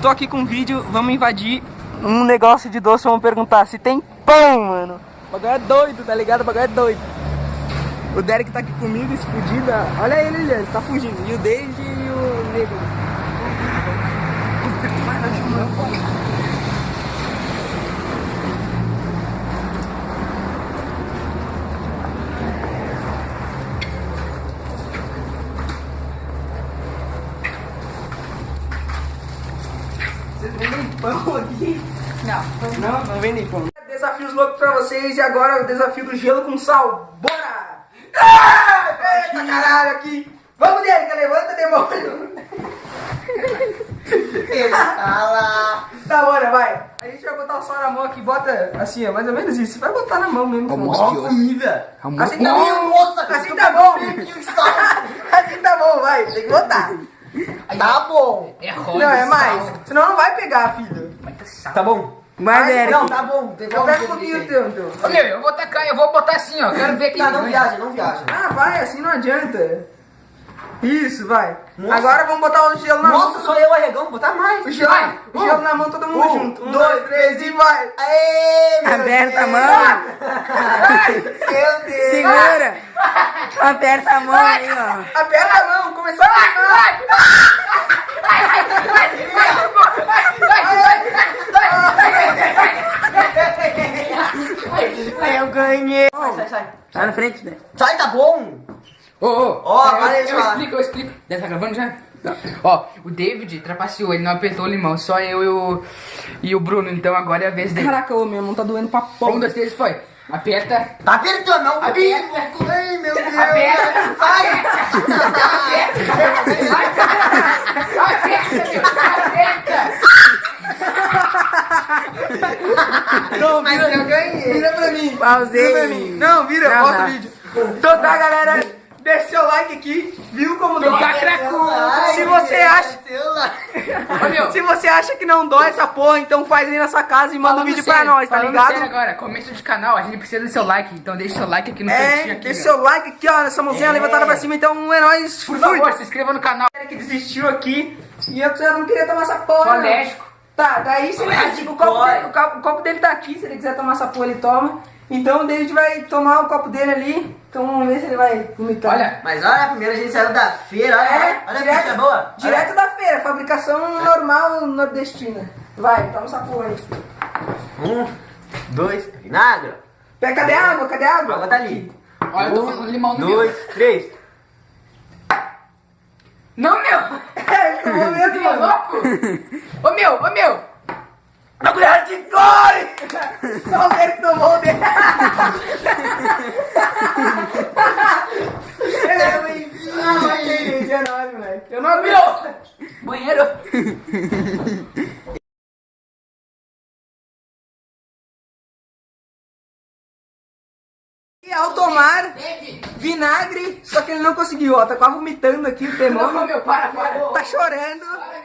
tô aqui com um vídeo, vamos invadir um negócio de doce, vamos perguntar se tem pão, mano. O bagulho é doido, tá ligado? O bagulho é doido. O Derek tá aqui comigo, explodido. Olha ele tá fugindo. E o David e o Nego. Vocês vendem pão aqui? Não vendem pão. Desafios loucos pra vocês e agora o desafio do gelo com sal. Bora! Eita caralho aqui! Vamos, Derek, levanta, demônio! Tá, bora, vai! A gente vai botar o sal na mão aqui, bota assim, ó, mais ou menos isso. Vai botar na mão mesmo. Ó, comida! Assim tá bom! Nossa, Assim tá bom! sal! Assim tá bom, vai, tem que botar. Tá bom! É roda, Não, é sal. mais. Senão não vai pegar, filho. Vai ter sal. Tá bom? Vai, Derek. Não, tá bom. Eu pego um pouquinho o teu, então. Ô, meu, eu vou tacar, eu vou botar assim, ó. Quero ver quem Não, não ganha. viaja, não viaja. Ah, vai, assim não adianta. Isso, vai. Nossa. Agora vamos botar o gelo na mão. Nossa, só eu arregão, vou botar mais. O gelo, Vai. o gelo na mão, todo mundo junto. 1, 2, 3 e vai. Aê, meu Aperta a Deus. mão. Meu Deus. Segura. Aperta a mão aí, ó. Aperta a mão, começou a queimar. Eu ganhei. Sai. Tá na frente, né? Sai, tá bom. Ó, agora eles eu falam. explico. Já tá gravando já? Não. Ó, o David trapaceou, ele não apertou o limão, só eu e o Bruno, então agora é a vez dele. Caraca, ô, meu mão tá doendo pra porra. 1, 2, 3, foi. Aperta. Tá apertando, não. Aperta. Ai, meu Deus. Aperta. Sai. Não, Mas eu ganhei. vira pra mim. Pausei. Vira pra mim. Não, vira, Não, bota não. o vídeo. Então tá, galera. Deixa seu like aqui. Viu como dá? Tá cracudo. Se você acha... Ô, meu. Se você acha que não dói essa porra, então faz aí na sua casa e manda um Falando vídeo sério, pra nós, tá falando ligado? sério agora, começo de canal, a gente precisa do seu like, então deixa seu like aqui no cantinho aqui. Deixa meu. seu like aqui, ó, nessa mãozinha levantada pra cima, então é nóis. Por favor, se inscreva no canal. Que desistiu aqui e eu já não queria tomar essa porra. Sou não. alérgico. Tá, daí se ele, Alérgico, o copo dele, corre. o copo dele tá aqui, se ele quiser tomar essa porra, ele toma. Então o David vai tomar o copo dele ali, então vamos ver se ele vai vomitar. Olha, Mas olha, primeiro a gente saiu da feira, olha a ficha boa. direto da feira, fabricação normal nordestina. Vai, toma essa porra aí. 1, 2, vinagre. Pega, cadê a água? Cadê a água? A água tá ali. olha, eu tô falando limão no meu. 2, 3. Não, meu! Ele tomou mesmo, Você é mano. louco? Ô, meu! A colher de coure! Só o dele que tomou o dele. Ele é ruimzinho, é nóis, moleque. Eu não Meu! Banheiro! E ao tomar vinagre, só que ele não conseguiu, ó. Tá quase vomitando aqui o Não, demônio. meu, para! Tá chorando. Para,